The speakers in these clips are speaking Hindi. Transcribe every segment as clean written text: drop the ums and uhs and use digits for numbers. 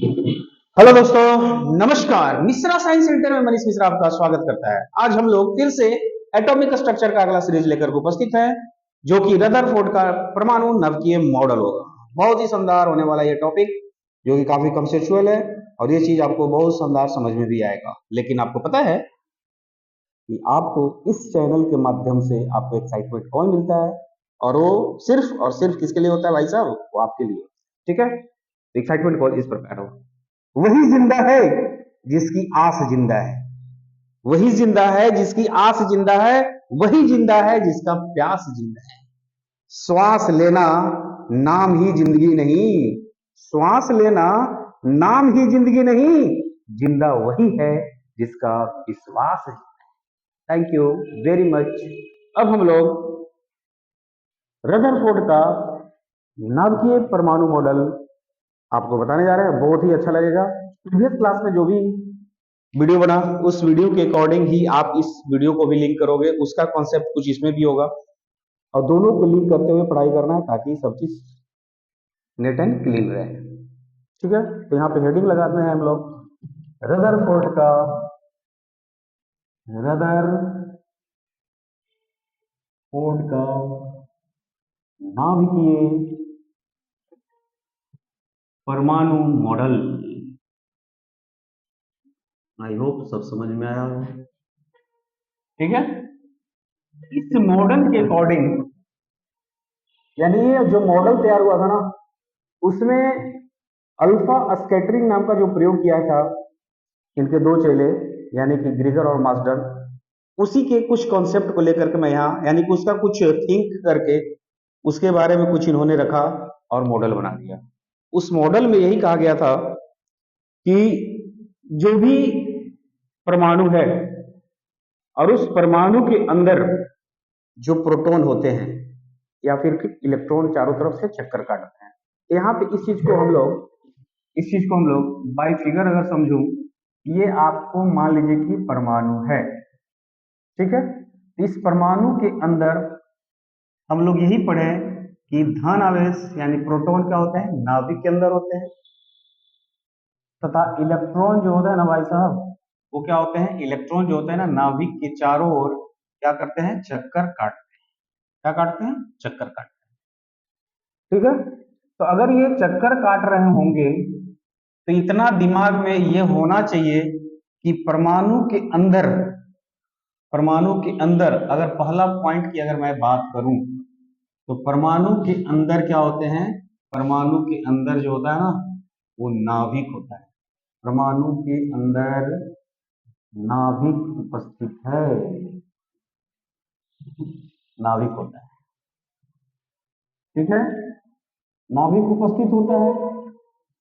हेलो दोस्तों, नमस्कार। मिश्रा साइंस सेंटर में मनीष मिश्रा आपका स्वागत करता है। आज हम लोग फिर से एटॉमिक स्ट्रक्चर का अगला सीरीज लेकर के उपस्थित हैं, जो कि रदरफोर्ड का परमाणु नाभिकीय मॉडल होगा। बहुत ही शानदार होने वाला ये टॉपिक, जो कि काफी कंसेप्चुअल है और ये चीज आपको बहुत शानदार समझ में भी आएगा। लेकिन आपको पता है कि आपको इस चैनल के माध्यम से आपको एक्साइटमेंट कौन मिलता है, और वो सिर्फ और सिर्फ किसके लिए होता है भाई साहब? वो आपके लिए। ठीक है, एक्साइटमेंट कॉल इस प्रकार हो। वही जिंदा है जिसकी आस जिंदा है, वही जिंदा है जिसकी आस जिंदा है, वही जिंदा है जिसका प्यास जिंदा है। श्वास लेना नाम ही जिंदगी नहीं, श्वास लेना नाम ही जिंदगी नहीं, जिंदा वही है जिसका विश्वास है। Thank you very much. अब हम लोग रदरफोर्ड का नाभिकीय परमाणु मॉडल आपको बताने जा रहे हैं। बहुत ही अच्छा लगेगा। प्रीवियस क्लास में जो भी वीडियो बना, उस वीडियो के अकॉर्डिंग ही आप इस वीडियो को भी लिंक करोगे। उसका कॉन्सेप्ट कुछ इसमें भी होगा और दोनों को लिंक करते हुए पढ़ाई करना है, ताकि सब चीज नेट एंड क्लीन रहे। ठीक है, तो यहाँ पे हेडिंग लगाते हैं हम लोग, रदरफोर्ड का नाभिकीय परमाणु मॉडल। आई होप सब समझ में आया हो। ठीक है, इस मॉडल के अकॉर्डिंग, यानी ये जो मॉडल तैयार हुआ था ना, उसमें अल्फा स्कैटरिंग नाम का जो प्रयोग किया था इनके दो चेले, यानी कि ग्रीगर और मास्टर, उसी के कुछ कॉन्सेप्ट को लेकर के मैं यहाँ, यानी कि उसका कुछ थिंक करके उसके बारे में कुछ इन्होंने रखा और मॉडल बना दिया। उस मॉडल में यही कहा गया था कि जो भी परमाणु है और उस परमाणु के अंदर जो प्रोटॉन होते हैं या फिर इलेक्ट्रॉन चारों तरफ से चक्कर काटते हैं। यहाँ पे इस चीज को हम लोग बाय फिगर अगर समझूं, ये आपको मान लीजिए कि परमाणु है। ठीक है, इस परमाणु के अंदर हम लोग यही पढ़े कि धन आवेश यानी प्रोटॉन क्या होते हैं, नाभिक के अंदर होते हैं, तथा इलेक्ट्रॉन जो होता है ना भाई साहब, वो क्या होते हैं, इलेक्ट्रॉन जो होते हैं ना, नाभिक के चारों ओर क्या करते हैं, चक्कर काटते हैं। क्या काटते हैं? चक्कर काटते हैं। ठीक है, तो अगर ये चक्कर काट रहे होंगे तो इतना दिमाग में ये होना चाहिए कि परमाणु के अंदर अगर पहला पॉइंट की अगर मैं बात करूं, तो परमाणु के अंदर क्या होते हैं, परमाणु के अंदर जो होता है ना, वो नाभिक होता है। परमाणु के अंदर नाभिक उपस्थित है, नाभिक होता है। ठीक है, नाभिक उपस्थित होता है।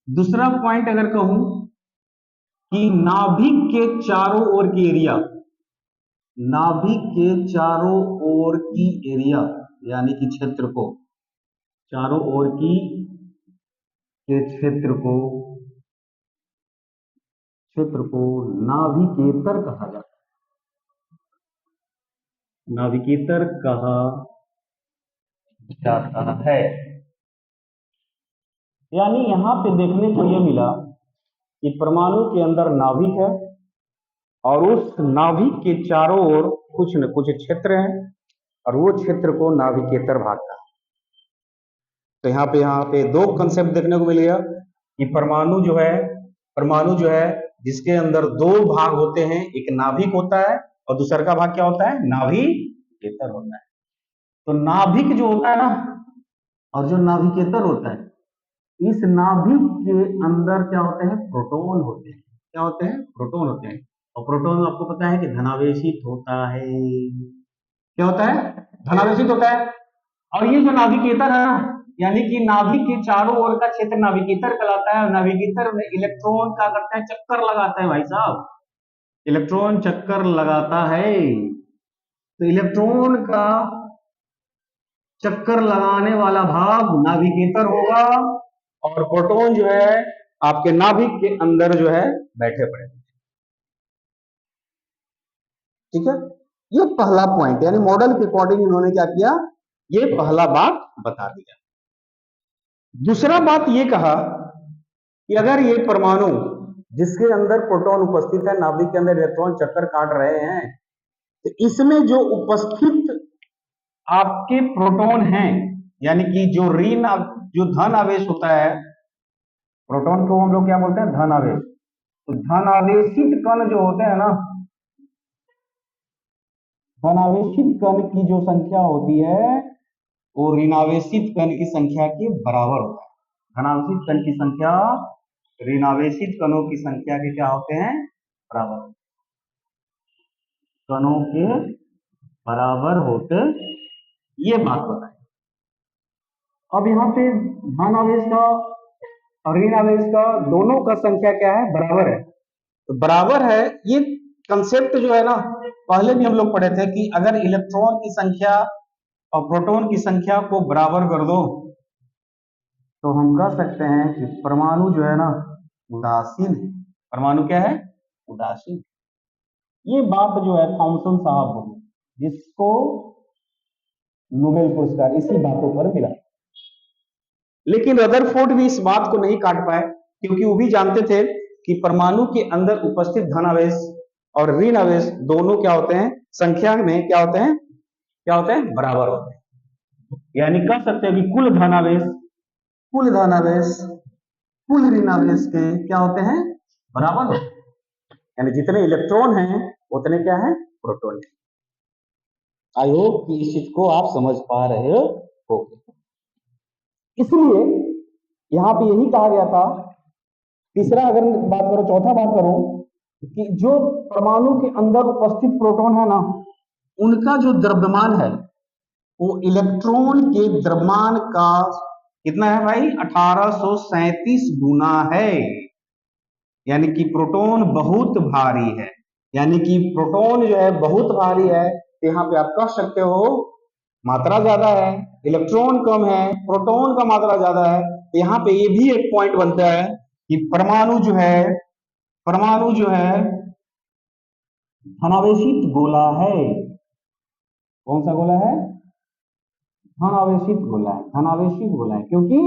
दूसरा पॉइंट अगर कहूं कि नाभिक के चारों ओर की एरिया, नाभिक के चारों ओर की एरिया यानी कि क्षेत्र को, चारों ओर की के क्षेत्र को नाभिकेतर कहा जाता है। नाभिकेतर कहा जाता है। यानी यहां पे देखने को यह मिला कि परमाणु के अंदर नाभिक है और उस नाभिक के चारों ओर कुछ न कुछ क्षेत्र है और वो क्षेत्र को नाभिकेतर भागता है। तो यहाँ पे दो कंसेप्ट देखने को मिलेगा कि परमाणु जो है जिसके अंदर दो भाग होते हैं, एक नाभिक होता है और दूसरा का भाग क्या होता है, नाभिकेतर होता है। तो नाभिक जो होता है ना और जो नाभिकेतर होता है, इस नाभिक के अंदर क्या होते हैं, प्रोटॉन होते हैं। क्या होते हैं? प्रोटॉन होते हैं। और प्रोटॉन आपको पता है कि धनावेशित होता है। क्या होता है? धनावेशित होता है। और ये जो नाभिकेतर है ना, यानी कि नाभिक के चारों ओर का क्षेत्र नाभिकेतर कहलाता है। और नाभिकेतर में इलेक्ट्रॉन क्या करता है, चक्कर लगाता है भाई साहब, इलेक्ट्रॉन चक्कर लगाता है। तो इलेक्ट्रॉन का चक्कर लगाने वाला भाग नाभिकेतर होगा और प्रोटॉन जो है आपके नाभिक के अंदर जो है बैठे पड़े। ठीक है, ये पहला पॉइंट, यानी मॉडल के अकॉर्डिंग इन्होंने क्या किया, ये पहला बात बता दिया। दूसरा बात ये कहा कि अगर ये परमाणु जिसके अंदर प्रोटॉन उपस्थित है, नाभिक के अंदर इलेक्ट्रॉन चक्कर काट रहे हैं, तो इसमें जो उपस्थित आपके प्रोटॉन हैं, यानी कि जो धन आवेश होता है, प्रोटॉन को हम लोग क्या बोलते हैं, धन आवेश। तो धन आवेशित कण जो होते हैं ना, धन आवेशित कण की जो संख्या होती है वो ऋणावेशित कण की संख्या के बराबर होता है। धनावेशित कण की संख्या ऋणावेशित कणों की संख्या के क्या होते हैं, बराबर। कणों के बराबर होते, ये बात बताए। अब यहाँ पे धन आवेश का और ऋण आवेश का दोनों का संख्या क्या है, बराबर है। तो बराबर है, ये कंसेप्ट जो है ना, पहले भी हम लोग पढ़े थे कि अगर इलेक्ट्रॉन की संख्या और प्रोटॉन की संख्या को बराबर कर दो तो हम कह सकते हैं कि परमाणु जो है ना उदासीन है। परमाणु क्या है, उदासीन। ये बात जो है थॉमसन साहब बोले, जिसको नोबेल पुरस्कार इसी बातों पर मिला। लेकिन रदरफोर्ड भी इस बात को नहीं काट पाए, क्योंकि वो भी जानते थे कि परमाणु के अंदर उपस्थित धन आवेश और ऋण आवेश दोनों क्या होते हैं, संख्या में क्या होते हैं, बराबर होते हैं। यानी कह सकते हैं कि कुल धन आवेश, कुल ऋण आवेश के क्या होते हैं, बराबर होते हैं। यानी जितने इलेक्ट्रॉन हैं उतने क्या है, प्रोटॉन। आई होप कि इस चीज को आप समझ पा रहे हो। इसलिए यहां पे यही कहा गया था। तीसरा अगर बात करो, चौथा बात करो कि जो परमाणु के अंदर उपस्थित प्रोटॉन है ना, उनका जो द्रव्यमान है वो इलेक्ट्रॉन के द्रव्यमान का कितना है भाई, 1837 गुना है। यानी कि प्रोटॉन बहुत भारी है, यानी कि प्रोटॉन जो है बहुत भारी है। तो यहाँ पे आप कह सकते हो मात्रा ज्यादा है, इलेक्ट्रॉन कम है, प्रोटॉन का मात्रा ज्यादा है। तो यहाँ पे ये भी एक पॉइंट बनता है कि परमाणु जो है धनावेशित गोला है। कौन सा गोला है, धनावेशित गोला है, धनावेशित गोला है, क्योंकि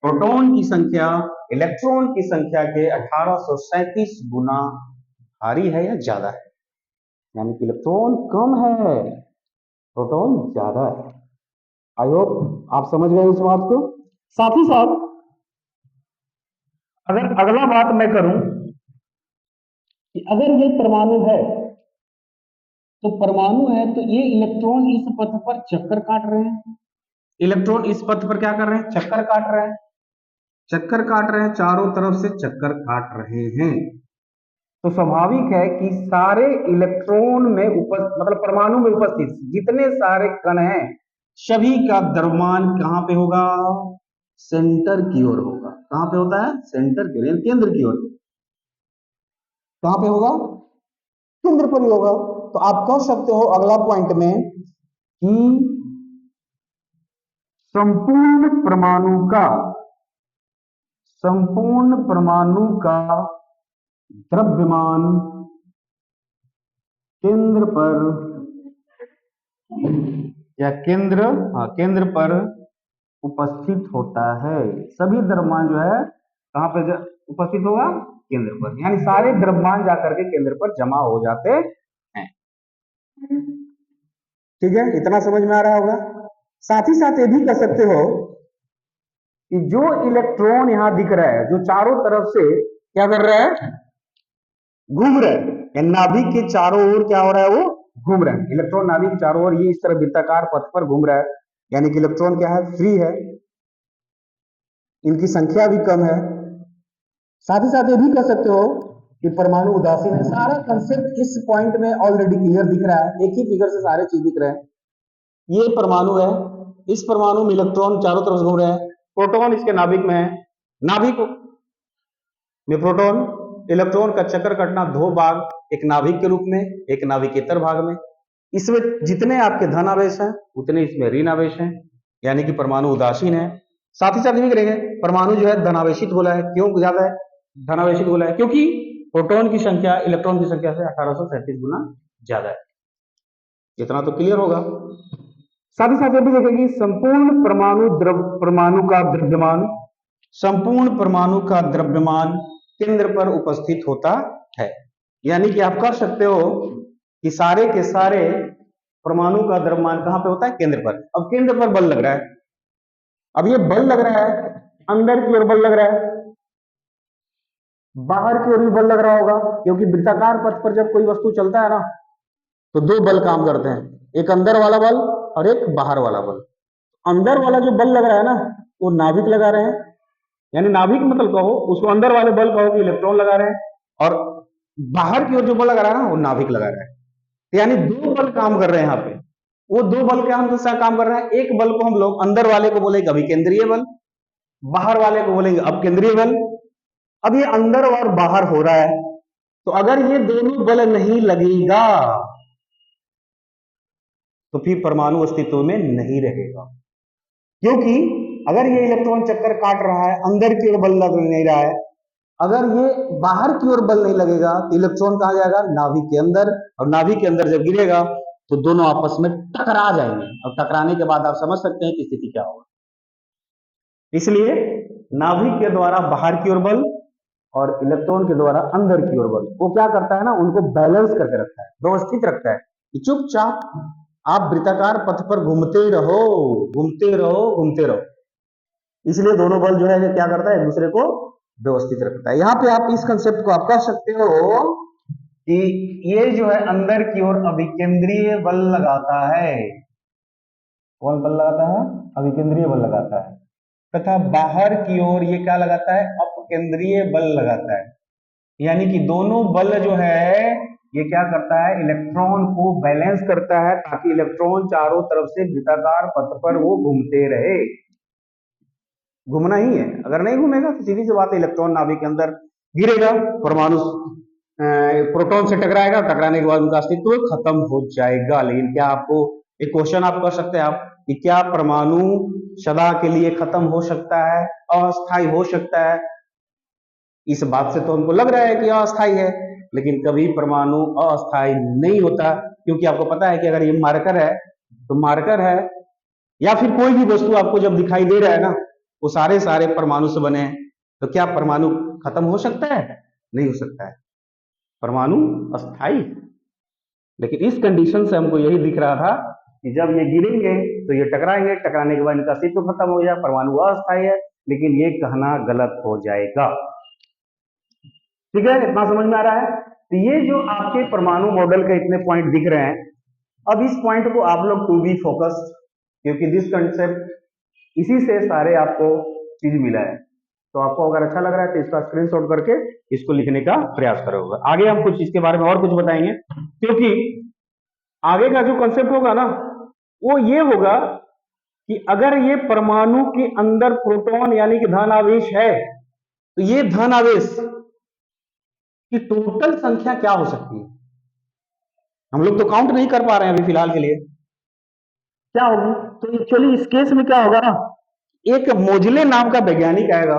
प्रोटॉन की संख्या इलेक्ट्रॉन की संख्या के 1837 गुना भारी है या ज्यादा है। यानी कि इलेक्ट्रॉन कम है, प्रोटॉन ज्यादा है। आई होप आप समझ गए इस बात को। साथ ही साथ अगर अगला बात मैं करूं कि अगर ये परमाणु है, तो परमाणु है तो ये इलेक्ट्रॉन इस पथ पर चक्कर काट रहे हैं। इलेक्ट्रॉन इस पथ पर क्या कर रहे हैं, चक्कर काट रहे हैं, चारों तरफ से चक्कर काट रहे हैं। तो स्वाभाविक है कि सारे इलेक्ट्रॉन में मतलब परमाणु में उपस्थित जितने सारे कण हैं, सभी का द्रव्यमान कहां पे होगा, सेंटर की ओर होगा। कहां पे होता है, सेंटर की ओर, केंद्र की ओर। कहां पे होगा, केंद्र पर ही होगा। तो आप कह सकते हो अगला पॉइंट में कि संपूर्ण परमाणु का द्रव्यमान केंद्र पर या केंद्र पर उपस्थित होता है। सभी द्रव्यमान जो है कहां पे उपस्थित होगा, केंद्र पर। यानी सारे द्रव्यमान जाकर के केंद्र पर जमा हो जाते हैं। ठीक है, इतना समझ में आ रहा होगा। साथ ही साथ ये भी कह सकते हो कि जो इलेक्ट्रॉन यहां दिख रहा है, जो चारों तरफ से क्या कर रहा है, घूम रहा है। नाभिक के चारों ओर क्या हो रहा है, वो घूम रहा है। इलेक्ट्रॉन नाभिक के चारों ओर ये इस तरह वृत्ताकार पथ पर घूम रहा है। यानी कि इलेक्ट्रॉन क्या है, फ्री है, इनकी संख्या भी कम है। साथ ही साथ ये भी कह सकते हो कि परमाणु उदासीन है। सारा कंसेप्ट इस पॉइंट में ऑलरेडी क्लियर दिख रहा है, एक ही फिगर से सारे चीज दिख रहे हैं। ये परमाणु है, इस परमाणु में इलेक्ट्रॉन चारों तरफ घूम रहे हैं, प्रोटॉन इसके नाभिक में है, नाभिक में प्रोटॉन इलेक्ट्रॉन का चक्कर कटना दो भाग, एक नाभिक के रूप में, एक नाभिकेतर भाग में। इसमें जितने आपके धन आवेश हैं उतने इसमें ऋण आवेश हैं, यानी कि परमाणु उदासीन है। साथ ही साथ भी करेंगे परमाणु जो है धनावेशित गोला है। क्यों ज्यादा है, धनावेशित गोला है क्योंकि प्रोटॉन की संख्या इलेक्ट्रॉन की संख्या से 1837 गुना ज्यादा है। इतना तो क्लियर होगा। साथ ही साथ ये भी देखेंगे संपूर्ण परमाणु का द्रव्यमान संपूर्ण परमाणु का द्रव्यमान केंद्र पर उपस्थित होता है। यानी कि आप कह सकते हो कि सारे के सारे परमाणु का द्रव्यमान कहां पे होता है? केंद्र पर। अब केंद्र पर बल लग रहा है, अब ये बल लग रहा है, अंदर की ओर बल लग रहा है, बाहर की ओर भी बल लग रहा होगा, क्योंकि वृत्ताकार पथ पर जब कोई वस्तु चलता है ना तो दो बल काम करते हैं, एक अंदर वाला बल और एक बाहर वाला बल। अंदर वाला जो बल लग रहा है ना वो नाभिक लगा रहे हैं, यानी नाभिक मतलब कहो उसको अंदर वाले बल कहो कि इलेक्ट्रॉन लगा रहे हैं, और बाहर की ओर जो बल लगा रहा है ना वो नाभिक लगा रहा है। यानी दो बल काम कर रहे हैं यहाँ पे। वो दो बल क्या हम साथ काम कर रहे हैं? एक बल को हम लोग अंदर वाले को बोलेंगे अभिकेंद्रीय बल, बाहर वाले को बोलेंगे अपकेंद्रीय बल। अब ये अंदर और बाहर हो रहा है, तो अगर ये दोनों बल नहीं लगेगा तो फिर परमाणु अस्तित्व में नहीं रहेगा। क्योंकि अगर ये इलेक्ट्रॉन चक्कर काट रहा है, अंदर की ओर बल लग नहीं रहा है, अगर ये बाहर की ओर बल नहीं लगेगा तो इलेक्ट्रॉन कहां जाएगा? नाभिक के अंदर, और नाभिक के अंदर जब गिरेगा तो दोनों आपस में टकरा जाएंगे, और टकराने के बाद आप समझ सकते हैं कि स्थिति क्या होगा। इसलिए नाभिक के द्वारा बाहर की ओर बल और इलेक्ट्रॉन के द्वारा अंदर की ओर बल, वो क्या करता है ना, उनको बैलेंस करके रखता है, व्यवस्थित रखता है कि चुपचाप आप वृत्ताकार पथ पर घूमते रहो, घूमते रहो, घूमते रहो। इसलिए दोनों बल जो है क्या करता है? एक दूसरे को व्यवस्थित रखता है। यहां पे आप इस कंसेप्ट को आप कह सकते हो कि ये जो है अंदर की ओर अभिकेंद्रीय बल लगाता है। कौन बल लगाता है? अभिकेंद्रीय बल लगाता है। तथा बाहर की ओर ये क्या लगाता है? अपकेंद्रीय बल लगाता है। यानी कि दोनों बल जो है ये क्या करता है? इलेक्ट्रॉन को बैलेंस करता है, ताकि इलेक्ट्रॉन चारों तरफ से वृत्ताकार पथ पर वो घूमते रहे। घूमना ही है, अगर नहीं घूमेगा तो सीधी सी बात है इलेक्ट्रॉन नाभिक के अंदर गिरेगा, परमाणु प्रोटॉन से टकराएगा, टकराने के बाद उनका अस्तित्व खत्म हो जाएगा। लेकिन क्या आपको एक क्वेश्चन आप कर सकते हैं आप कि क्या परमाणु सदा के लिए खत्म हो सकता है, अस्थायी हो सकता है? इस बात से तो हमको लग रहा है कि अस्थायी है, लेकिन कभी परमाणु अस्थायी नहीं होता, क्योंकि आपको पता है कि अगर ये मार्कर है तो मार्कर है, या फिर कोई भी वस्तु आपको जब दिखाई दे रहा है ना वो सारे सारे परमाणु से बने हैं, तो क्या परमाणु खत्म हो सकता है? नहीं हो सकता है, परमाणु अस्थायी। लेकिन इस कंडीशन से हमको यही दिख रहा था कि जब ये गिरेंगे तो ये टकराएंगे, टकराने के बाद इनका अस्तित्व खत्म हो जाए, परमाणु अस्थायी है। लेकिन ये कहना गलत हो जाएगा। ठीक है, इतना समझ में आ रहा है? तो ये जो आपके परमाणु मॉडल के इतने पॉइंट दिख रहे हैं, अब इस पॉइंट को आप लोग टू बी फोकस्ड, क्योंकि दिस कंसेप्ट इसी से सारे आपको चीज मिला है। तो आपको अगर अच्छा लग रहा है तो इसका स्क्रीनशॉट करके इसको लिखने का प्रयास करोगे। आगे हम कुछ इसके बारे में और कुछ बताएंगे, क्योंकि आगे का जो कंसेप्ट होगा ना वो ये होगा कि अगर ये परमाणु के अंदर प्रोटॉन यानी कि धन आवेश है, तो ये धन आवेश की टोटल संख्या क्या हो सकती है? हम लोग तो काउंट नहीं कर पा रहे हैं अभी फिलहाल के लिए, क्या होगी? तो एक्चुअली इस केस में क्या होगा ना, एक मोजले नाम का वैज्ञानिक आएगा,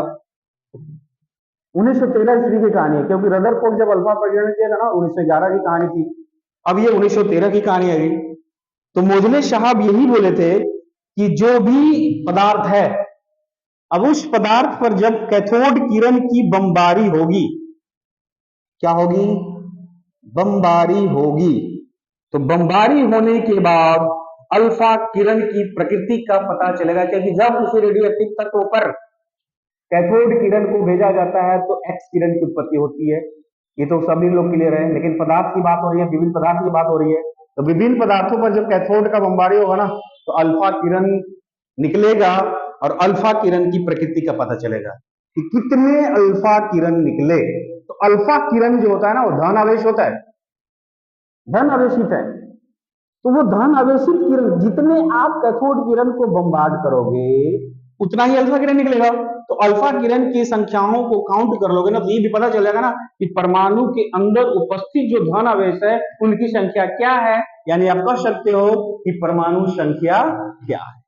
1913 ईस्वी की कहानी है, क्योंकि रदरफोर्ड जब अल्फा परिगणन किया था ना 1911 की कहानी थी, अब ये 1913 की कहानी है। तो मोजले साहब यही बोले थे कि जो भी पदार्थ है, अब उस पदार्थ पर जब कैथोड किरण की बमबारी होगी, क्या होगी? बमबारी होगी। तो बमबारी होने के बाद अल्फा किरण की प्रकृति का पता चलेगा, क्योंकि जब किसी रेडियोएक्टिव तत्व पर कैथोड किरण को भेजा जाता है तो एक्स किरण की उत्पत्ति होती है। ये तो सभी लोग क्लियर है, लेकिन पदार्थ की बात हो रही है, विभिन्न पदार्थ की बात हो रही है। तो विभिन्न पदार्थों पर जब कैथोड का बमबारी होगा ना तो अल्फा किरण निकलेगा, और अल्फा किरण की प्रकृति का पता चलेगा कि कितने अल्फा किरण निकले। तो अल्फा किरण जो होता है ना वो धन आवेश होता है, धन आवेशित है। तो वो धन आवेशित किरण, जितने आप कैथोड किरण को बमबार्ड करोगे उतना ही अल्फा किरण निकलेगा। तो अल्फा किरण की संख्याओं को काउंट कर लोगे ना तो ये भी पता चल जाएगा ना कि परमाणु के अंदर उपस्थित जो धन आवेश है उनकी संख्या क्या है। यानी आप कह सकते हो कि परमाणु संख्या क्या है।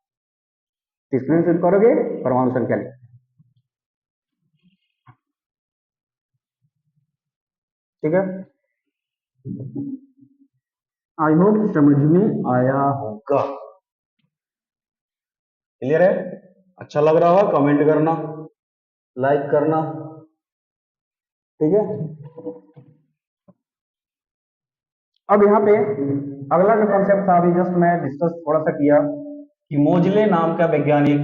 स्क्रीनशॉट करोगे, परमाणु संख्या लिख, ठीक है। आई होप समझ में आया होगा। क्लियर है? अच्छा लग रहा होगा कमेंट करना। लाइक करना, ठीक है। अब यहाँ पे अगला जो कॉन्सेप्ट था, अभी जस्ट मैं डिस्कस थोड़ा सा किया कि मोजले नाम का वैज्ञानिक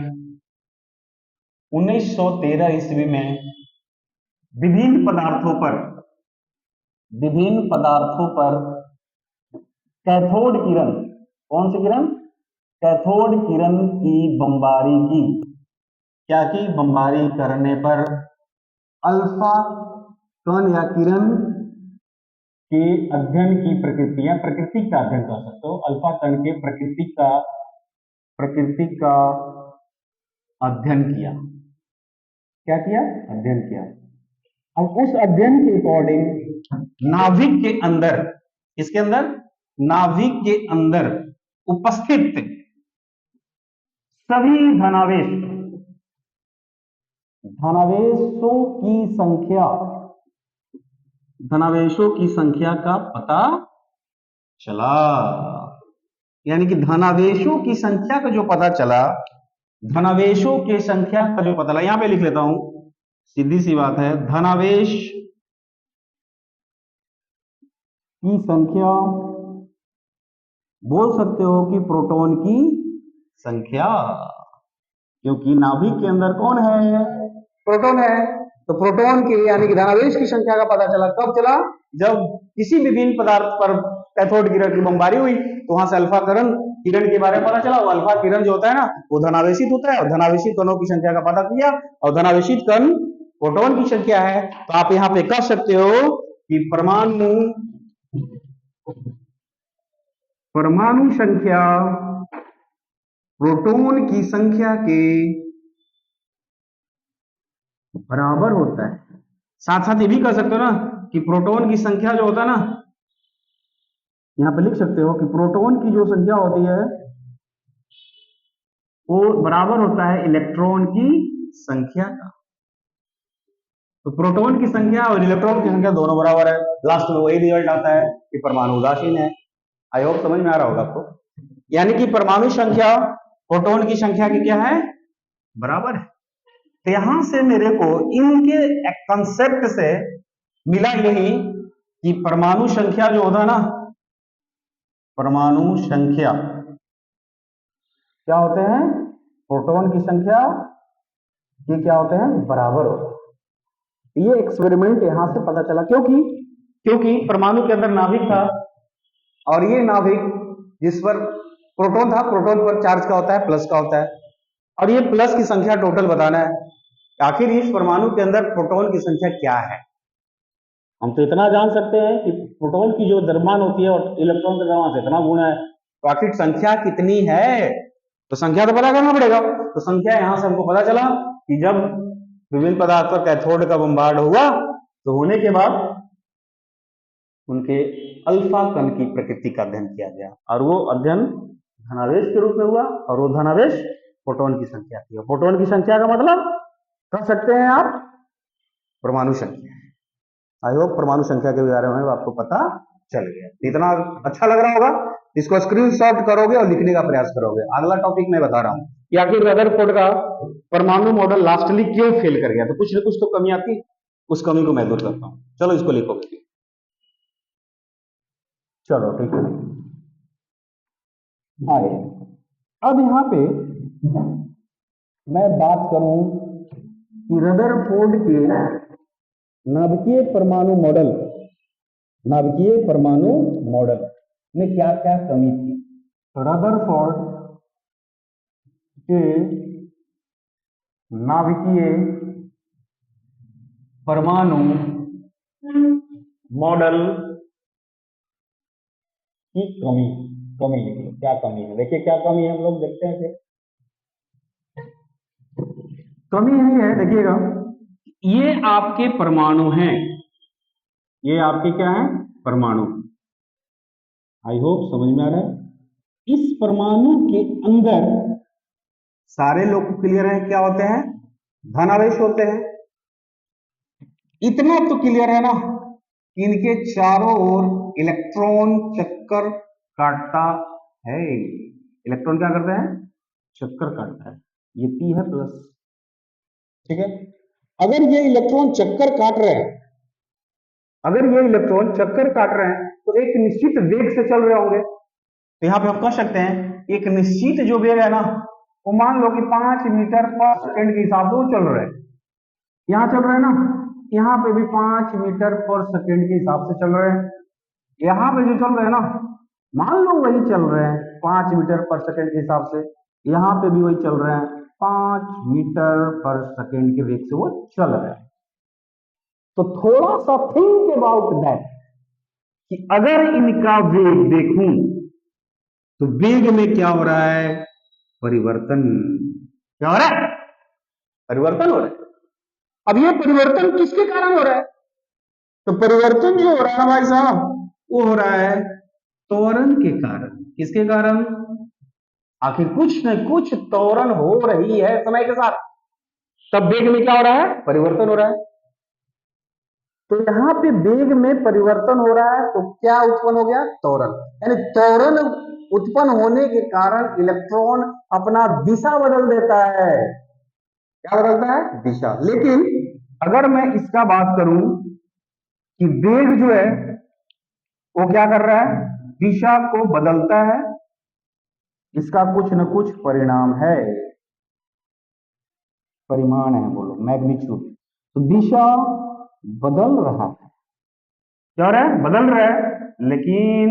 1913 ईस्वी में विभिन्न पदार्थों पर विभिन्न पदार्थों पर कैथोड किरण, कौन सी किरण, कैथोड किरण की बमबारी की, क्या की, बमबारी करने पर अल्फा कण या किरण के अध्ययन की प्रकृति या प्रकृति का अध्ययन कर सकते हो, अल्फा कण के प्रकृति का अध्ययन किया, क्या किया, अध्ययन किया। अब उस अध्ययन के अकॉर्डिंग नाभिक के अंदर, इसके अंदर, नाभिक के अंदर उपस्थित सभी धनावेशों की संख्या, धनावेशों की संख्या का पता चला। यानी कि धनावेशों की संख्या का जो पता चला, धनावेशों की संख्या का जो पता चला, यहां पे लिख लेता हूं, सीधी सी बात है, धनावेश की संख्या, बोल सकते हो कि प्रोटॉन की संख्या, क्योंकि नाभिक के अंदर कौन है, प्रोटॉन है। तो प्रोटॉन की यानी कि धनावेश की संख्या का पता चला, कब चला, जब किसी विभिन्न पदार्थ पर कैथोड किरण की बमबारी हुई, तो वहां से अल्फा किरण के बारे में पता चला। वो अल्फा किरण जो होता है ना, वो धनावेशित होता है, और धनावेशित कणों की संख्या का पता किया, और धनावेशित कण प्रोटॉन की संख्या है। तो आप यहां पे कह सकते हो कि परमाणु संख्या प्रोटॉन की संख्या के बराबर होता है। साथ साथ ये भी कह सकते हो ना कि प्रोटॉन की संख्या जो होता है ना, यहां पे लिख सकते हो कि प्रोटॉन की जो संख्या होती है वो बराबर होता है इलेक्ट्रॉन की संख्या का। तो प्रोटॉन की संख्या और इलेक्ट्रॉन की संख्या दोनों बराबर है, लास्ट में वही रिजल्ट आता है कि परमाणु उदासीन है। आई होप समझ में आ रहा होगा आपको। यानी कि परमाणु संख्या प्रोटॉन की संख्या की क्या है, बराबर है। तो यहां से मेरे को इनके कंसेप्ट से मिला यही कि परमाणु संख्या जो होता है ना, परमाणु संख्या क्या होते हैं, प्रोटॉन की संख्या ये क्या होते हैं, बराबर होते हैं। ये एक्सपेरिमेंट यहां से पता चला, क्योंकि परमाणु के अंदर नाभिक था, और ये नाभिक जिस पर प्रोटॉन था, प्रोटॉन पर चार्ज का होता है, प्लस का होता है, और ये प्लस की संख्या टोटल बताना है। आखिर इस परमाणु के अंदर प्रोटॉन की संख्या क्या है। हम तो इतना जान सकते हैं कि प्रोटॉन की जो द्रव्यमान होती है और इलेक्ट्रॉन के द्रव्यमान से इतना गुना है, तो आखिर संख्या कितनी है, तो संख्या तो पता करना पड़ेगा। तो संख्या यहां से हमको पता चला कि जब विभिन्न पदार्थ पर कैथोड का बमबार्ड हुआ, तो होने के बाद उनके अल्फा कण की प्रकृति का अध्ययन किया गया, और वो अध्ययन धनावेश के रूप में हुआ, और वो धनावेश प्रोटॉन की संख्या थी। प्रोटॉन की संख्या का मतलब कह सकते हैं आप परमाणु संख्या। आई होप परमाणु संख्या के बारे में आपको पता चल गया। इतना अच्छा लग रहा होगा, इसको स्क्रीनशॉट करोगे और लिखने का प्रयास करोगे। अगला टॉपिक मैं बता रहा हूं कि आखिर रदरफोर्ड का परमाणु मॉडल लास्टली क्यों फेल कर गया। तो कुछ न कुछ तो कमी आती, उस कमी को मैं दूर करता हूं। चलो इसको लिखोगे, चलो ठीक है। आगे अब यहां पे मैं बात करूं कि रदरफोर्ड के नाभिकीय परमाणु मॉडल में क्या क्या कमी थी। तो रदरफोर्ड के नाभिकीय परमाणु मॉडल की कमी लिख लो, क्या कमी है। देखिए क्या कमी है, हम लोग देखते हैं फिर। कमी यही है, देखिएगा, ये आपके परमाणु हैं, ये आपके क्या है, परमाणु। आई होप समझ में आ रहा है। इस परमाणु के अंदर सारे लोग क्लियर है क्या होते हैं, धनावेश होते हैं। इतना तो क्लियर है ना कि इनके चारों ओर इलेक्ट्रॉन चक्कर काटता है। इलेक्ट्रॉन क्या करता है, चक्कर काटता है। ये पी है प्लस, ठीक है। अगर ये इलेक्ट्रॉन चक्कर काट रहे हैं, अगर ये इलेक्ट्रॉन चक्कर काट रहे हैं तो एक निश्चित वेग से चल रहे होंगे। तो यहाँ पे हम कह सकते हैं एक निश्चित जो वेग है ना, वो मान लो कि 5 मीटर पर सेकंड के हिसाब से वो चल रहे हैं। यहाँ चल रहे हैं ना, यहाँ पे भी 5 मीटर पर सेकंड के हिसाब से चल रहे हैं। यहाँ पे जो चल रहे हैं ना, मान लो वही चल रहे हैं 5 मीटर पर सेकंड के हिसाब से, यहाँ पे भी वही चल रहे हैं 5 मीटर पर सेकंड के वेग से वो चल रहे हैं। तो थोड़ा सा थिंक अबाउट दैट कि अगर इनका वेग देखूं तो वेग में क्या हो रहा है, परिवर्तन। क्या हो रहा है, परिवर्तन हो रहा है। अब ये परिवर्तन किसके कारण हो रहा है, तो परिवर्तन जो हो रहा है भाई साहब, वो हो रहा है त्वरण के कारण। किसके कारण, आखिर कुछ न कुछ त्वरण हो रही है समय के साथ, तब वेग में क्या हो रहा है, परिवर्तन हो रहा है। तो यहाँ पे वेग में परिवर्तन हो रहा है तो क्या उत्पन्न हो गया, त्वरण। यानी त्वरण उत्पन्न होने के कारण इलेक्ट्रॉन अपना दिशा बदल देता है। क्या बदलता है, दिशा। लेकिन अगर मैं इसका बात करूं कि वेग जो है वो क्या कर रहा है, दिशा को बदलता है, इसका कुछ न कुछ परिणाम है, परिमाण है, बोलो मैग्नीट्यूड। तो दिशा बदल रहा है, क्या हो रहा है, बदल रहा है, लेकिन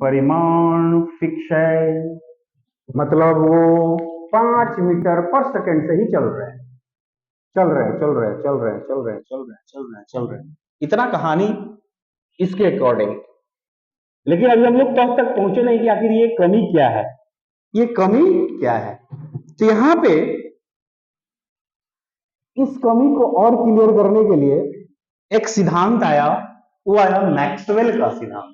परिमाण फिक्स है। मतलब वो 5 मीटर पर सेकंड से ही चल रहे हैं, चल रहे हैं, चल रहे हैं, चल रहे हैं, चल रहे हैं, चल रहे हैं, चल रहे हैं, चल रहे हैं। इतना कहानी इसके अकॉर्डिंग। लेकिन अभी हम लोग तक पहुंचे नहीं कि आखिर ये कमी क्या है, ये कमी क्या है। तो यहां पे इस कमी को और क्लियर करने के लिए एक सिद्धांत आया, वो आया मैक्सवेल का सिद्धांत।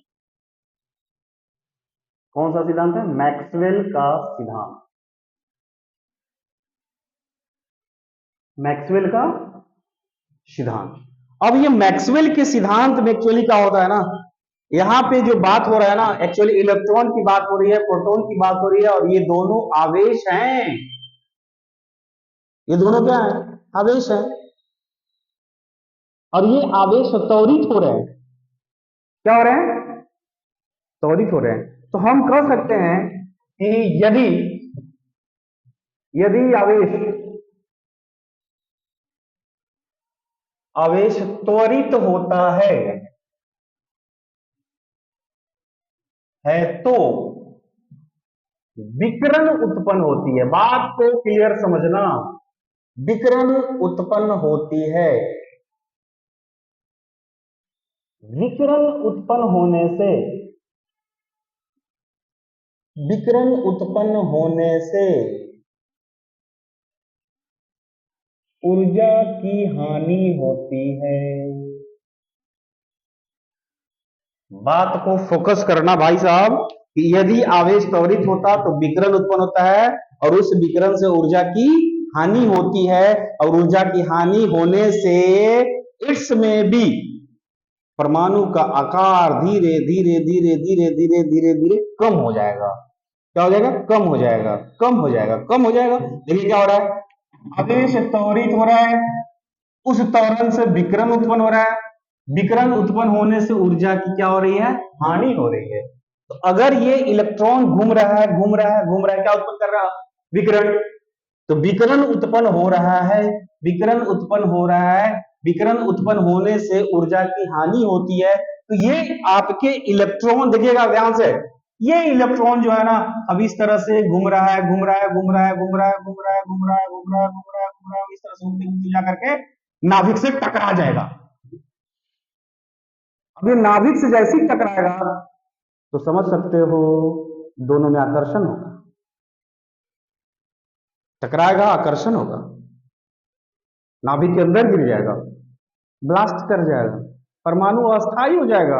कौन सा सिद्धांत है, मैक्सवेल का सिद्धांत। मैक्सवेल का सिद्धांत। अब ये मैक्सवेल के सिद्धांत में एक्चुअली क्या होता है ना, यहाँ पे जो बात हो रहा है ना, एक्चुअली इलेक्ट्रॉन की बात हो रही है, प्रोटॉन की बात हो रही है, और ये दोनों आवेश हैं। ये दोनों क्या है, आवेश है। और ये आवेश त्वरित हो रहे हैं। क्या हो रहे हैं, त्वरित हो रहे हैं। तो हम कह सकते हैं कि यदि यदि आवेश आवेश त्वरित होता है तो विकिरण उत्पन्न होती है। बात को क्लियर समझना, विकिरण उत्पन्न होती है। विकिरण उत्पन्न होने से, विकिरण उत्पन्न होने से ऊर्जा की हानि होती है। बात को फोकस करना भाई साहब, कि यदि आवेश त्वरित होता तो विकिरण उत्पन्न होता है, और उस विकिरण से ऊर्जा की हानि होती है, और ऊर्जा की हानि होने से इसमें भी परमाणु का आकार धीरे धीरे धीरे धीरे धीरे धीरे धीरे कम हो जाएगा। क्या हो जाएगा, कम हो जाएगा, कम हो जाएगा, कम हो जाएगा। देखिए क्या हो रहा है, आवेश त्वरित हो रहा है, उस त्वरण से विकिरण उत्पन्न हो रहा है, विकिरण उत्पन्न होने से ऊर्जा की क्या हो रही है, हानि हो रही है। तो अगर ये इलेक्ट्रॉन घूम रहा है, घूम रहा है, घूम रहा है, क्या उत्पन्न कर रहा है, विकिरण। तो विकिरण उत्पन्न हो रहा है, विकिरण उत्पन्न हो रहा है, विकिरण उत्पन्न होने से ऊर्जा की हानि होती है। तो ये आपके इलेक्ट्रॉन, देखिएगा ध्यान से, ये इलेक्ट्रॉन जो है ना, अब इस तरह से घूम रहा है, घूम रहा है, घूम रहा है, घूम रहा है, घूम रहा है, घूम रहा है, घूम रहा है, घूम रहा है, घूम रहा है, इस तरह से घूमते घूमते जाकर के नाभिक से टकरा जाएगा। अब ये नाभिक से जैसे ही टकराएगा तो समझ सकते हो दोनों में आकर्षण होगा, टकराएगा, आकर्षण होगा, नाभिक के अंदर गिर जाएगा, ब्लास्ट कर जाएगा, परमाणु अस्थायी हो जाएगा।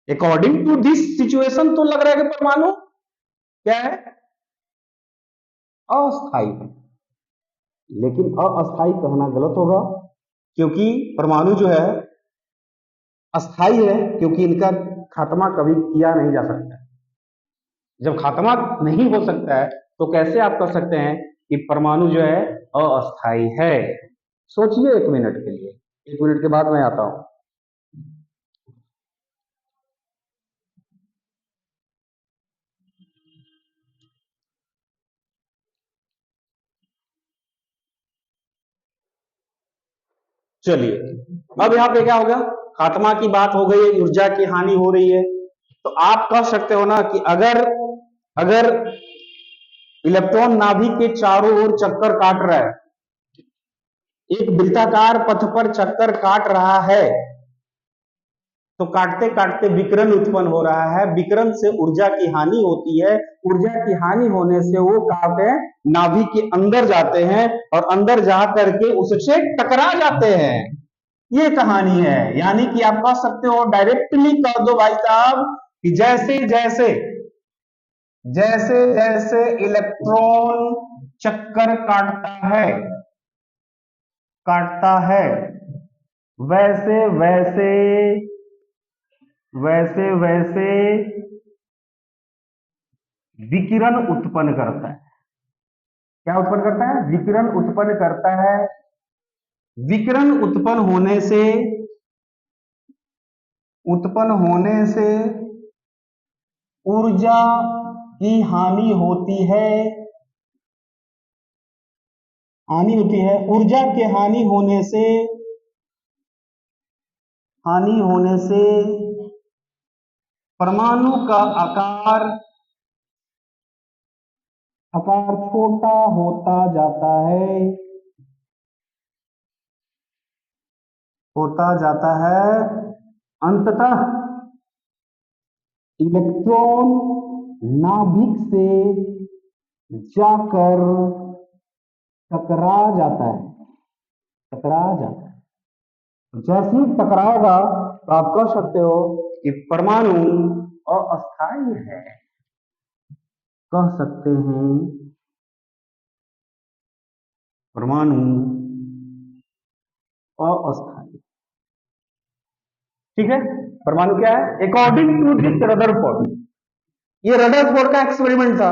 अकॉर्डिंग टू दिस सिचुएशन तो लग रहा है कि परमाणु क्या है, अस्थायी है। लेकिन अस्थायी कहना गलत होगा, क्योंकि परमाणु जो है अस्थायी है, क्योंकि इनका खात्मा कभी किया नहीं जा सकता। जब खात्मा नहीं हो सकता है तो कैसे आप कह सकते हैं कि परमाणु जो है अस्थायी है। सोचिए 1 मिनट के लिए, 1 मिनट के बाद मैं आता हूं। चलिए, अब यहाँ पे क्या होगा, खात्मा की बात हो गई, ऊर्जा की हानि हो रही है। तो आप कह सकते हो ना कि अगर अगर इलेक्ट्रॉन नाभिक के चारों ओर चक्कर काट रहा है, एक वृत्ताकार पथ पर चक्कर काट रहा है, तो काटते काटते विकिरण उत्पन्न हो रहा है, विकिरण से ऊर्जा की हानि होती है, ऊर्जा की हानि होने से वो कहते हैं नाभि के अंदर जाते हैं और अंदर जा करके उससे टकरा जाते हैं। ये कहानी है। यानी कि आप कह सकते हो, डायरेक्टली कह दो भाई साहब कि जैसे जैसे जैसे जैसे इलेक्ट्रॉन चक्कर काटता है वैसे वैसे वैसे वैसे विकिरण उत्पन्न करता है। क्या उत्पन्न करता है? विकिरण उत्पन्न करता है। विकिरण उत्पन्न होने से ऊर्जा की हानि होती है। ऊर्जा के हानि होने से परमाणु का आकार छोटा होता जाता है। अंततः इलेक्ट्रॉन नाभिक से जाकर टकरा जाता है। जैसे ही टकराएगा तो आप कह सकते हो कि परमाणु अस्थायी है। कह सकते हैं परमाणु अस्थायी। ठीक है, परमाणु क्या है? अकॉर्डिंग टू दिस रदरफोर्ड, ये रदरफोर्ड का एक्सपेरिमेंट था।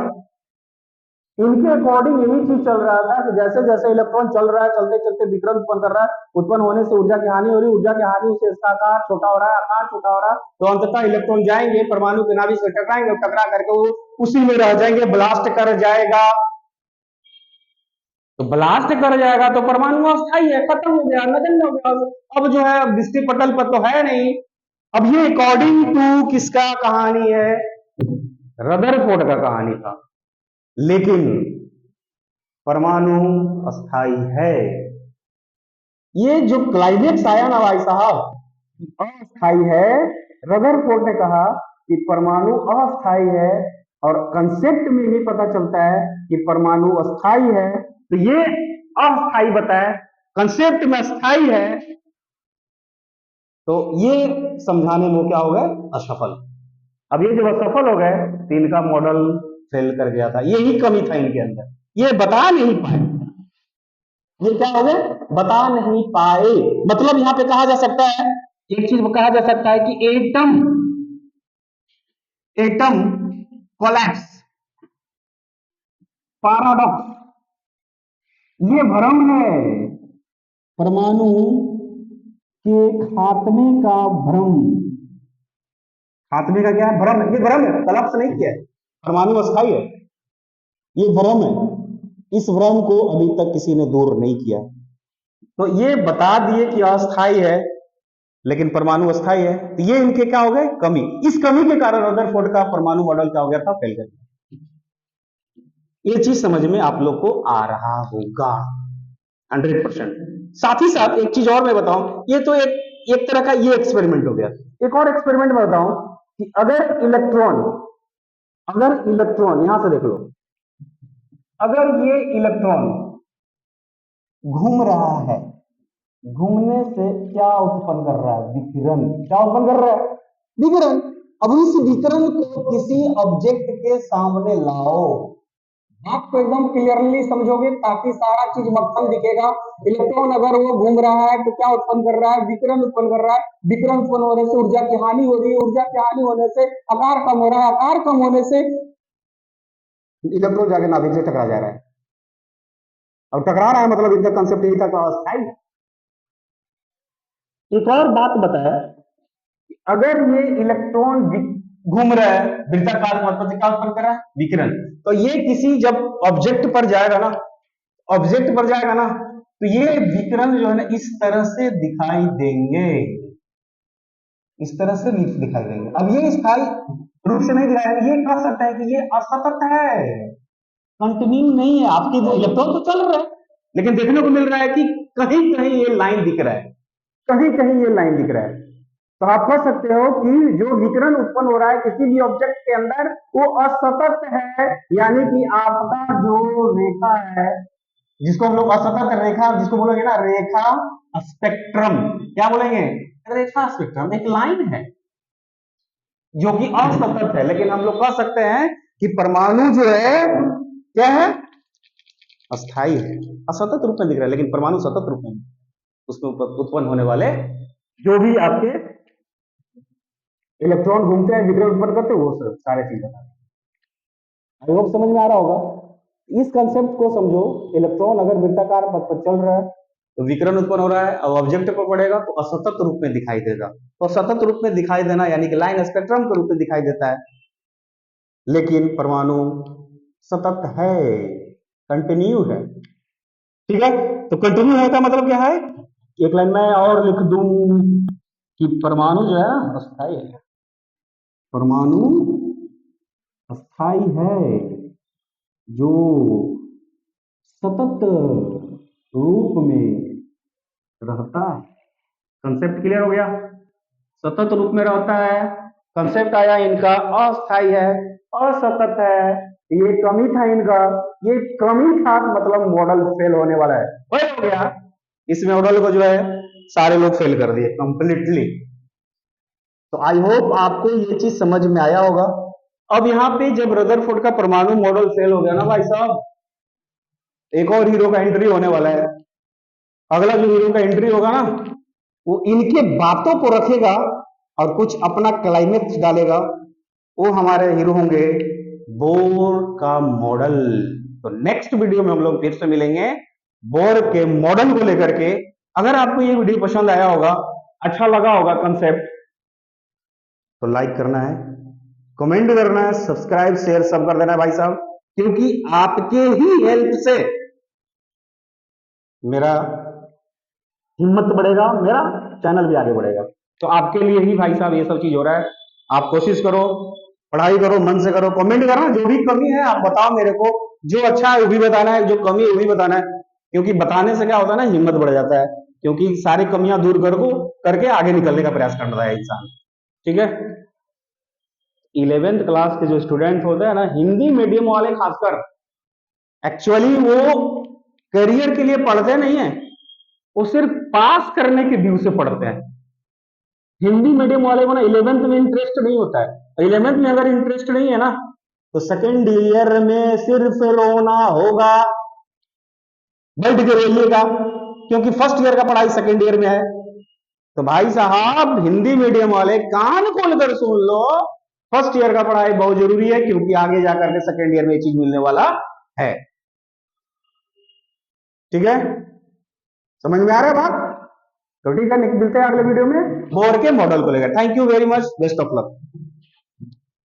इनके अकॉर्डिंग यही चीज चल रहा था कि जैसे जैसे इलेक्ट्रॉन चल रहा है, चलते चलते विकिरण उत्पन्न कर रहा है, उत्पन्न होने से ऊर्जा की हानि हो रही है, ऊर्जा की हानि से इसका आकार छोटा हो रहा है, आकार छोटा हो रहा है, तो अंततः इलेक्ट्रॉन जाएंगे परमाणु के नाभिक से टकराएंगे और टकरा करके वो उसी में रह जाएंगे, ब्लास्ट कर जाएगा। तो ब्लास्ट कर जाएगा तो परमाणु अस्थायी है, खत्म हो गया, नगण्य हो गया। अब जो है दृष्टि पटल पर तो है नहीं। अब ये अकॉर्डिंग टू किसका कहानी है? रदरफोर्ड का कहानी था। लेकिन परमाणु अस्थायी है। ये जो क्लाइमेक्स आया ना भाई साहब, अस्थायी है। रदरफोर्ड ने कहा कि परमाणु अस्थायी है और कंसेप्ट में ही पता चलता है कि परमाणु अस्थायी है। तो ये अस्थायी बताया, कंसेप्ट में अस्थायी है, तो ये समझाने में क्या हो गए? असफल। अब ये जब असफल हो गए तो इनका मॉडल फेल कर गया था। यही कमी था इनके अंदर, ये बता नहीं पाए। ये क्या हो गए? बता नहीं पाए। मतलब यहां पे कहा जा सकता है, एक चीज कहा जा सकता है कि एटम कोलैप्स पैराडॉक्स, ये भ्रम है। परमाणु के खात्मे का भ्रम। खात्मे का क्या है? भ्रम है। ये भ्रम है, कोलैप्स नहीं किया है, परमाणु अस्थायी है, ये भ्रम है। इस भ्रम को अभी तक किसी ने दूर नहीं किया। तो ये बता दिए कि अस्थायी है लेकिन परमाणु अस्थायी है, तो ये इनके क्या हो गए? कमी। इस कमी के कारण रदरफोर्ड का परमाणु मॉडल क्या हो गया था? फेल कर गया। ये चीज समझ में आप लोग को आ रहा होगा 100%। साथ ही साथ एक चीज और मैं बताऊं, ये तो एक तरह का ये एक्सपेरिमेंट हो गया। एक और एक्सपेरिमेंट मैं बताऊं कि अगर इलेक्ट्रॉन यहां से देख लो, अगर ये इलेक्ट्रॉन घूम रहा है, घूमने से क्या उत्पन्न कर रहा है? विकिरण। क्या उत्पन्न कर रहा है? विकिरण। अब इस विकिरण को किसी ऑब्जेक्ट के सामने लाओ, आपको एकदम क्लियरली समझोगे ताकि सारा चीज मक्खन दिखेगा। इलेक्ट्रॉन अगर वो घूम रहा है तो क्या उत्पन्न कर रहा है? विकिरण उत्पन्न कर रहा है। विकिरण उत्पन्न होने से ऊर्जा की हानि हो रही है, ऊर्जा की हानि होने से आकार कम हो रहा है, आकार कम होने से इलेक्ट्रॉन जाके नाभिक से टकरा जा रहा है। अब टकरा रहा है मतलब इनका कंसेप्ट यही था, अस्थायी। एक और बात बताया, अगर ये इलेक्ट्रॉन घूम रहा है वृत्ताकार पथ पर, क्या उत्पन्न कर रहा है? विकिरण। तो ये किसी जब ऑब्जेक्ट पर जाएगा ना, ऑब्जेक्ट पर जाएगा ना, तो ये विकिरण जो है ना इस तरह से दिखाई देंगे, इस तरह से दिखाई देंगे। अब ये स्थायी रूप से नहीं दिखाई देंगे, ये कह सकते हैं कि ये असतत है, कंटिन्यू नहीं है। आपकी इलेक्ट्रॉन तो चल रहा है, लेकिन देखने को मिल रहा है कि कहीं कहीं ये लाइन दिख रहा है, कहीं कहीं ये लाइन दिख रहा है। तो आप कह सकते हो कि जो विकिरण उत्पन्न हो रहा है किसी भी ऑब्जेक्ट के अंदर वो असतत है, यानी कि आपका जो रेखा है, जिसको हम लोग असतत रेखा, जिसको बोलेंगे ना रेखा स्पेक्ट्रम, क्या बोलेंगे? रेखा स्पेक्ट्रम एक लाइन है जो कि असतत है, लेकिन हम लोग कह सकते हैं कि परमाणु जो है क्या है? अस्थाई है। असतत रूप में दिख रहा है लेकिन परमाणु सतत रूप में, उसमें उत्पन्न होने वाले जो भी आपके इलेक्ट्रॉन घूमते हैं, विकिरण उत्पन्न करते हैं, वो सब सारे चीज बता रहे हैं। आई होप समझ में आ रहा होगा। इस कंसेप्ट को समझो, इलेक्ट्रॉन अगर वृत्ताकार पथ पर चल रहा है तो विकिरण उत्पन्न हो रहा है, और ऑब्जेक्ट पर पड़ेगा तो असतत रूप में दिखाई देगा। तो सतत रूप में दिखाई देना यानी कि लाइन स्पेक्ट्रम के रूप में दिखाई देता है, लेकिन परमाणु सतत है, कंटिन्यू है। ठीक है, तो कंटिन्यू है का मतलब क्या है? एक लाइन में और लिख दूं कि परमाणु जो है ना अस्थाई है, परमाणु अस्थाई है, जो सतत रूप में रहता है। कंसेप्ट क्लियर हो गया? सतत रूप में रहता है, कंसेप्ट आया इनका अस्थाई है, असतत है, ये कमी था इनका, ये कमी था मतलब मॉडल फेल होने वाला है। फेल हो गया, इस मॉडल को जो है सारे लोग फेल कर दिए कंप्लीटली। तो आई होप आपको ये चीज समझ में आया होगा। अब यहाँ पे जब रदरफोर्ड का परमाणु मॉडल फेल हो गया ना भाई साहब, एक और हीरो का एंट्री होने वाला है। अगला जो हीरो का एंट्री होगा ना, वो इनके बातों को रखेगा और कुछ अपना क्लाइमेक्स डालेगा। वो हमारे हीरो होंगे बोर का मॉडल। तो नेक्स्ट वीडियो में हम लोग फिर से मिलेंगे बोर के मॉडल को लेकर के। अगर आपको ये वीडियो पसंद आया होगा, अच्छा लगा होगा कंसेप्ट, तो लाइक करना है, कमेंट करना है, सब्सक्राइब शेयर सब कर देना है भाई साहब, क्योंकि आपके ही हेल्प से मेरा हिम्मत बढ़ेगा, मेरा चैनल भी आगे बढ़ेगा। तो आपके लिए ही भाई साहब ये सब चीज हो रहा है। आप कोशिश करो, पढ़ाई करो, मन से करो, कमेंट करना, जो भी कमी है आप बताओ मेरे को, जो अच्छा है वो भी बताना है, जो कमी है वो भी बताना है, क्योंकि बताने से क्या होता है ना, हिम्मत बढ़ जाता है, क्योंकि सारी कमियां दूर करके आगे निकलने का प्रयास करता है इंसान। ठीक है, 11th क्लास के जो स्टूडेंट होते हैं ना, हिंदी मीडियम वाले खासकर, एक्चुअली वो करियर के लिए पढ़ते नहीं है, वो सिर्फ पास करने के व्यू से पढ़ते हैं। हिंदी मीडियम वाले को ना 11th में इंटरेस्ट नहीं होता है। 11th में अगर इंटरेस्ट नहीं है ना, तो सेकेंड ईयर में सिर्फ रोना होगा, बैठ के रोइएगा, क्योंकि फर्स्ट ईयर का पढ़ाई सेकेंड ईयर में है। तो भाई साहब हिंदी मीडियम वाले कान खोलकर सुन लो, फर्स्ट ईयर का पढ़ाई बहुत जरूरी है, क्योंकि आगे जाकर के सेकेंड ईयर में ये चीज मिलने वाला है। ठीक है, समझ में आ रहा है बात? तो ठीक है, मिलते हैं अगले वीडियो में बोर के मॉडल को लेकर। Thank you very much, best of luck.